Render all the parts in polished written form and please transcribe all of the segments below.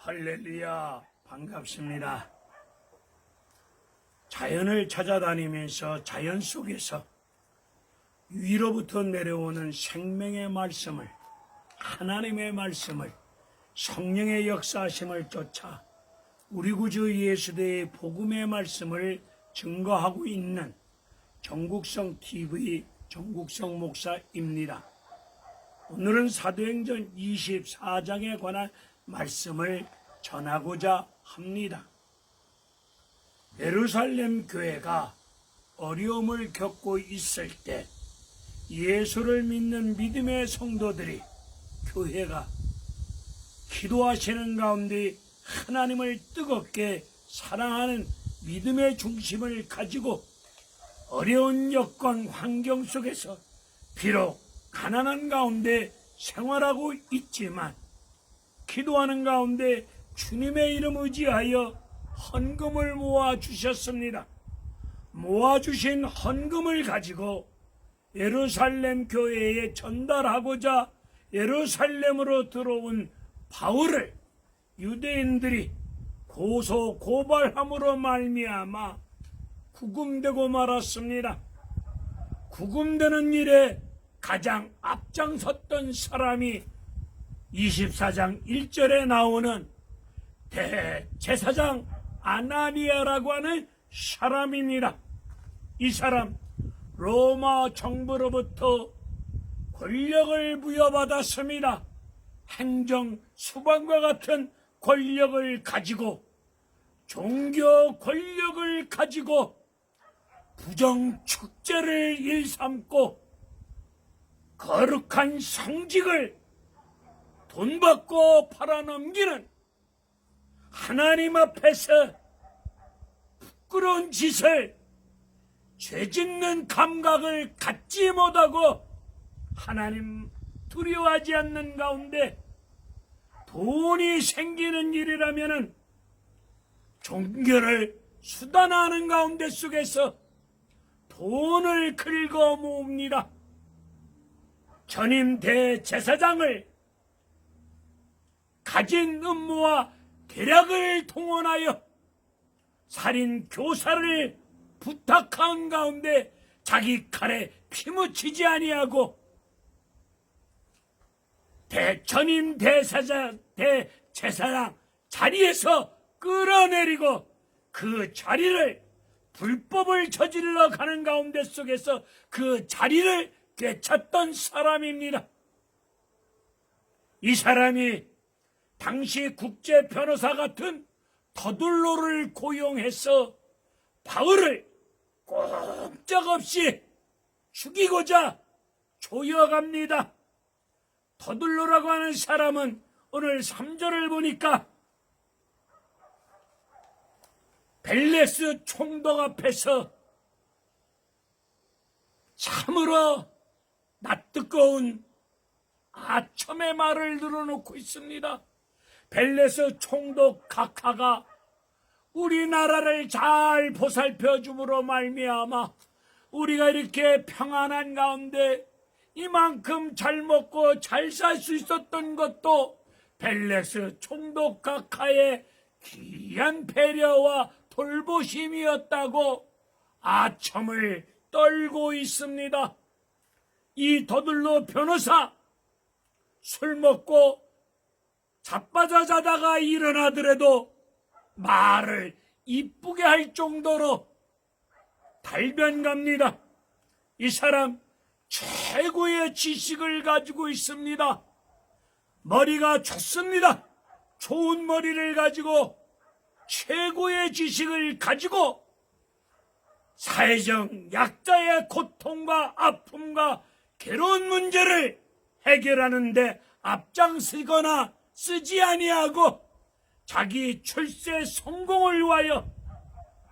할렐루야, 반갑습니다. 자연을 찾아다니면서 자연 속에서 위로부터 내려오는 생명의 말씀을, 하나님의 말씀을, 성령의 역사하심을 쫓아 우리 구주 예수의 복음의 말씀을 증거하고 있는 정국성 TV 정국성 목사입니다. 오늘은 사도행전 24장에 관한 말씀을 전하고자 합니다. 예루살렘 교회가 어려움을 겪고 있을 때 예수를 믿는 믿음의 성도들이, 교회가 기도하시는 가운데 하나님을 뜨겁게 사랑하는 믿음의 중심을 가지고 어려운 여건 환경 속에서 비록 가난한 가운데 생활하고 있지만 기도하는 가운데 주님의 이름 의지하여 헌금을 모아주셨습니다. 모아주신 헌금을 가지고 예루살렘 교회에 전달하고자 예루살렘으로 들어온 바울을 유대인들이 고소 고발함으로 말미암아 구금되고 말았습니다. 구금되는 일에 가장 앞장섰던 사람이 24장 1절에 나오는 대제사장 아나니아라고 하는 사람입니다. 이 사람 로마 정부로부터 권력을 부여받았습니다. 행정 수반과 같은 권력을 가지고, 종교 권력을 가지고 부정축제를 일삼고 거룩한 성직을 돈 받고 팔아넘기는, 하나님 앞에서 부끄러운 짓을, 죄짓는 감각을 갖지 못하고 하나님 두려워하지 않는 가운데 돈이 생기는 일이라면 종교를 수단화하는 가운데 속에서 돈을 긁어 모읍니다. 전임 대제사장을 가진 음모와 계략을 동원하여 살인 교사를 부탁한 가운데 자기 칼에 피 묻히지 아니하고 전임 대제사장 자리에서 끌어내리고 그 자리를, 불법을 저질러 가는 가운데 속에서 그 자리를 되찾던 사람입니다. 이 사람이 당시 국제 변호사 같은 더둘로를 고용해서 바울을 꼼짝없이 죽이고자 조여갑니다. 더둘로라고 하는 사람은 오늘 3절을 보니까 벨레스 총독 앞에서 참으로 낯뜨거운 아첨의 말을 늘어놓고 있습니다. 벨레스 총독 각하가 우리나라를 잘 보살펴 줌으로 말미암아 우리가 이렇게 평안한 가운데 이만큼 잘 먹고 잘 살 수 있었던 것도 벨레스 총독 각하의 귀한 배려와 돌보심이었다고 아첨을 떨고 있습니다. 이 더둘로 변호사 술 먹고 자빠져 자다가 일어나더라도 말을 이쁘게 할 정도로 달변갑니다. 이 사람 최고의 지식을 가지고 있습니다. 머리가 좋습니다. 좋은 머리를 가지고 최고의 지식을 가지고 사회적 약자의 고통과 아픔과 괴로운 문제를 해결하는 데 앞장서거나 쓰지 아니하고 자기 출세 성공을 위하여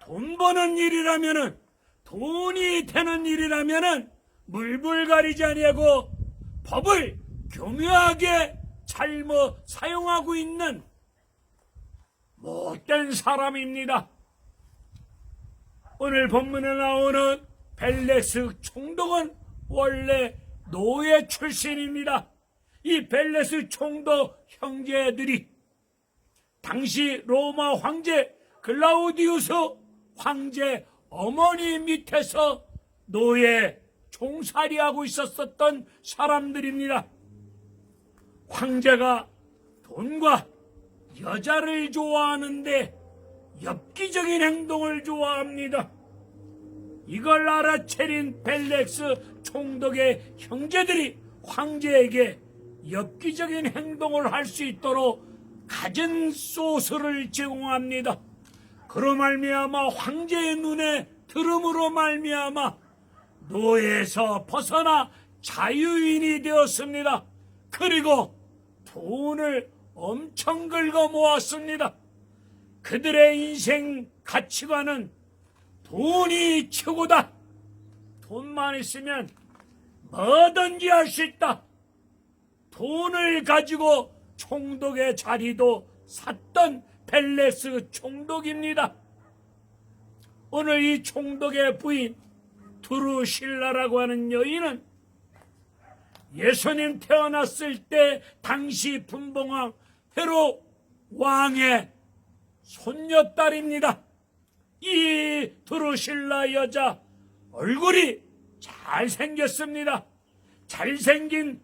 돈 버는 일이라면은, 돈이 되는 일이라면은 물불 가리지 아니하고 법을 교묘하게 잘못 사용하고 있는 못된 사람입니다. 오늘 본문에 나오는 벨레스 총독은 원래 노예 출신입니다. 이 벨레스 총독 형제들이 당시 로마 황제 글라우디우스 황제 어머니 밑에서 노예 종살이하고 있었던 사람들입니다. 황제가 돈과 여자를 좋아하는데 엽기적인 행동을 좋아합니다. 이걸 알아차린 벨렉스 총독의 형제들이 황제에게 엽기적인 행동을 할 수 있도록 갖은 소스를 제공합니다. 그로 말미암아 황제의 눈에 들음으로 말미암아 노예에서 벗어나 자유인이 되었습니다. 그리고 돈을 엄청 긁어 모았습니다. 그들의 인생 가치관은 돈이 최고다. 돈만 있으면 뭐든지 할 수 있다. 돈을 가지고 총독의 자리도 샀던 벨레스 총독입니다. 오늘 이 총독의 부인 드루실라라고 하는 여인은 예수님 태어났을 때 당시 분봉왕 헤롯 왕의 손녀딸입니다. 이 드루실라 여자 얼굴이 잘생겼습니다. 잘생긴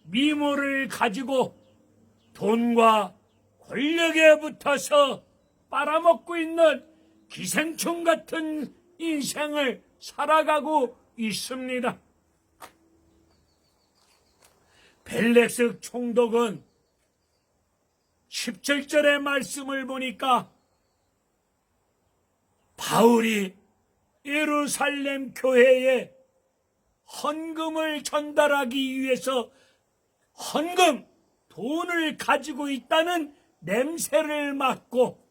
미모를 가지고 돈과 권력에 붙어서 빨아먹고 있는 기생충 같은 인생을 살아가고 있습니다. 벨렉스 총독은 17절의 말씀을 보니까 바울이 예루살렘 교회에 헌금을 전달하기 위해서 헌금, 돈을 가지고 있다는 냄새를 맡고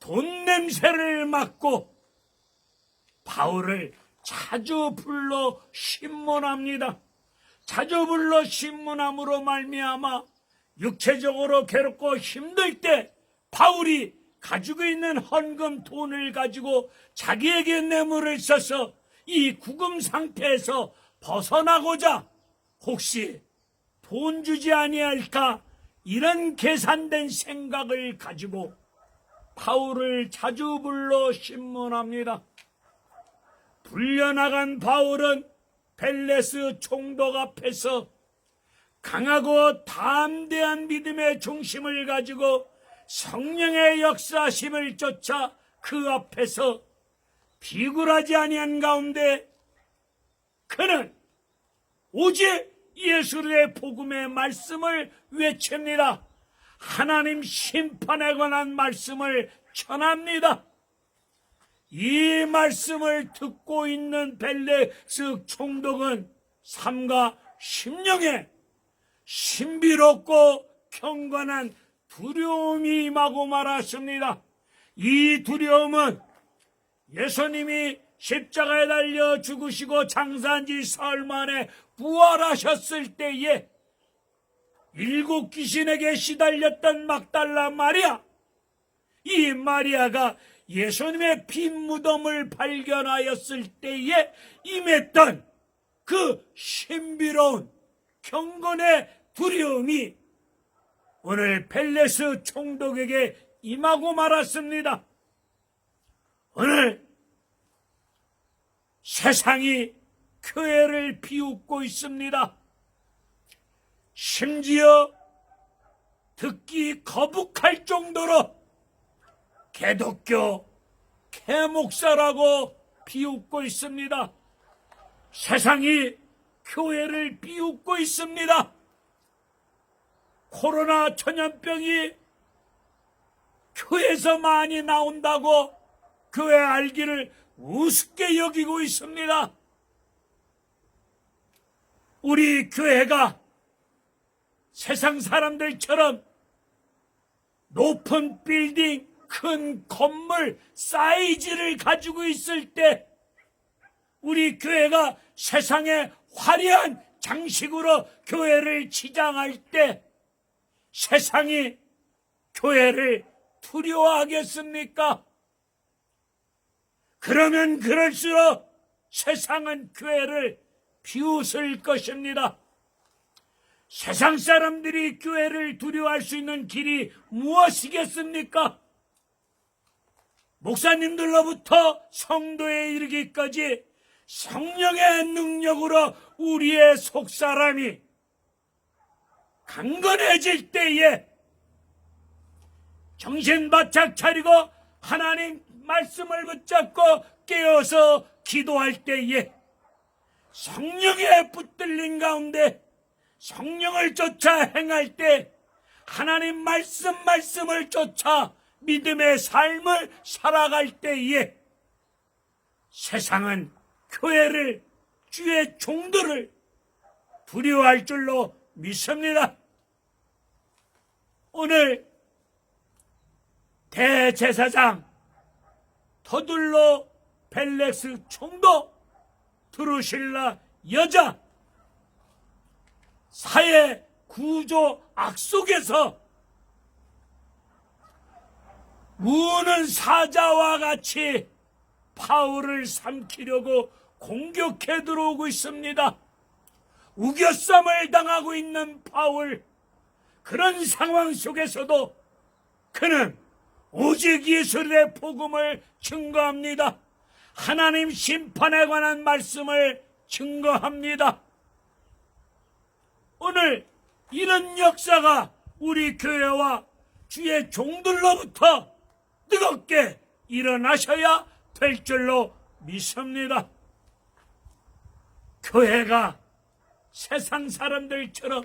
돈 냄새를 맡고 바울을 자주 불러 신문합니다. 자주 불러 신문함으로 말미암아 육체적으로 괴롭고 힘들 때 바울이 가지고 있는 헌금 돈을 가지고 자기에게 뇌물을 써서 이 구금 상태에서 벗어나고자 혹시 돈 주지 아니할까 이런 계산된 생각을 가지고 바울을 자주 불러 신문합니다. 불려나간 바울은 벨레스 총독 앞에서 강하고 담대한 믿음의 중심을 가지고 성령의 역사심을 쫓아 그 앞에서 비굴하지 아니한 가운데 그는 오직 예수의 복음의 말씀을 외칩니다. 하나님 심판에 관한 말씀을 전합니다. 이 말씀을 듣고 있는 벨레스 총독은 삶과 심령에 신비롭고 경건한 두려움이 임하고 말았습니다. 이 두려움은 예수님이 십자가에 달려 죽으시고 장사한 지 사흘 만에 부활하셨을 때에 7 귀신에게 시달렸던 막달라 마리아, 이 마리아가 예수님의 빈 무덤을 발견하였을 때에 임했던 그 신비로운 경건의 두려움이 오늘 벨레스 총독에게 임하고 말았습니다. 오늘 세상이 교회를 비웃고 있습니다. 심지어 듣기 거북할 정도로 개독교, 개목사라고 비웃고 있습니다. 세상이 교회를 비웃고 있습니다. 코로나 전염병이 교회에서 많이 나온다고 교회 알기를 우습게 여기고 있습니다. 우리 교회가 세상 사람들처럼 높은 빌딩, 큰 건물, 사이즈를 가지고 있을 때 우리 교회가 세상의 화려한 장식으로 교회를 치장할 때 세상이 교회를 두려워하겠습니까? 그러면 그럴수록 세상은 교회를 비웃을 것입니다. 세상 사람들이 교회를 두려워할 수 있는 길이 무엇이겠습니까? 목사님들로부터 성도에 이르기까지 성령의 능력으로 우리의 속사람이 강건해질 때에 정신 바짝 차리고 하나님 말씀을 붙잡고 깨어서 기도할 때에 성령의 붙들림 가운데 성령을 쫓아 행할 때 하나님 말씀을 쫓아 믿음의 삶을 살아갈 때에 세상은 교회를, 주의 종들을 두려워할 줄로 믿습니다. 오늘 대제사장 더둘로 벨렉스 총독 드루실라 여자 사회 구조 악 속에서 우는 사자와 같이 바울을 삼키려고 공격해 들어오고 있습니다. 우겨쌈을 당하고 있는 바울, 그런 상황 속에서도 그는 오직 예수의 복음을 증거합니다. 하나님 심판에 관한 말씀을 증거합니다. 오늘 이런 역사가 우리 교회와 주의 종들로부터 뜨겁게 일어나셔야 될 줄로 믿습니다. 교회가 세상 사람들처럼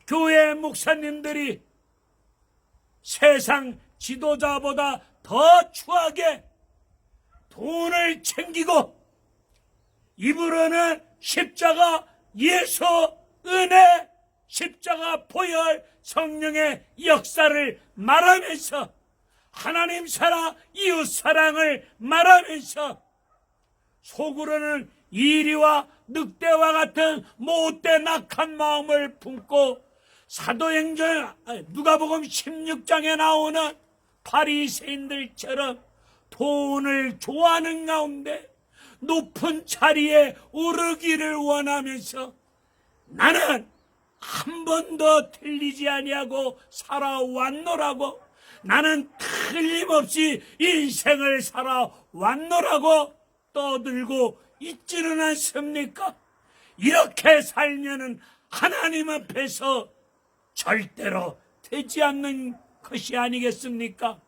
교회 목사님들이 세상 지도자보다 더 추하게 돈을 챙기고 입으로는 십자가 예수 은혜 십자가 보혈 성령의 역사를 말하면서 하나님 사랑 이웃 사랑을 말하면서 속으로는 이리와 늑대와 같은 못된 악한 마음을 품고 사도행전 누가복음 16장에 나오는 바리새인들처럼 돈을 좋아하는 가운데 높은 자리에 오르기를 원하면서 나는 한 번도 틀리지 아니하고 살아왔노라고, 나는 틀림없이 인생을 살아왔노라고 떠들고 있지는 않습니까? 이렇게 살면은 하나님 앞에서 절대로 되지 않는 것이 아니겠습니까?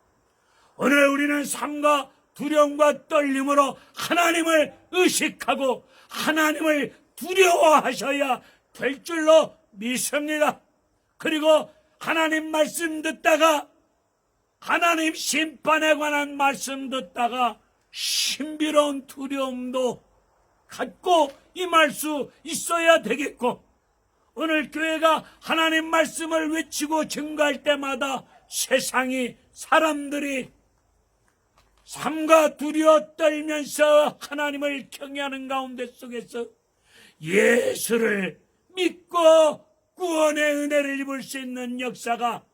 오늘 우리는 삶과 두려움과 떨림으로 하나님을 의식하고 하나님을 두려워하셔야 될 줄로 믿습니다. 그리고 하나님 말씀 듣다가 하나님 심판에 관한 말씀 듣다가 신비로운 두려움도 갖고 임할 수 있어야 되겠고, 오늘 교회가 하나님 말씀을 외치고 증거할 때마다 세상이 사람들이 삶과 두려워 떨면서 하나님을 경외하는 가운데 속에서 예수를 믿고 구원의 은혜를 입을 수 있는 역사가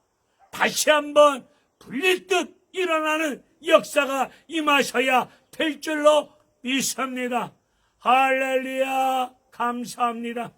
다시 한번 불릴 듯 일어나는 역사가 임하셔야 될 줄로 믿습니다. 할렐루야, 감사합니다.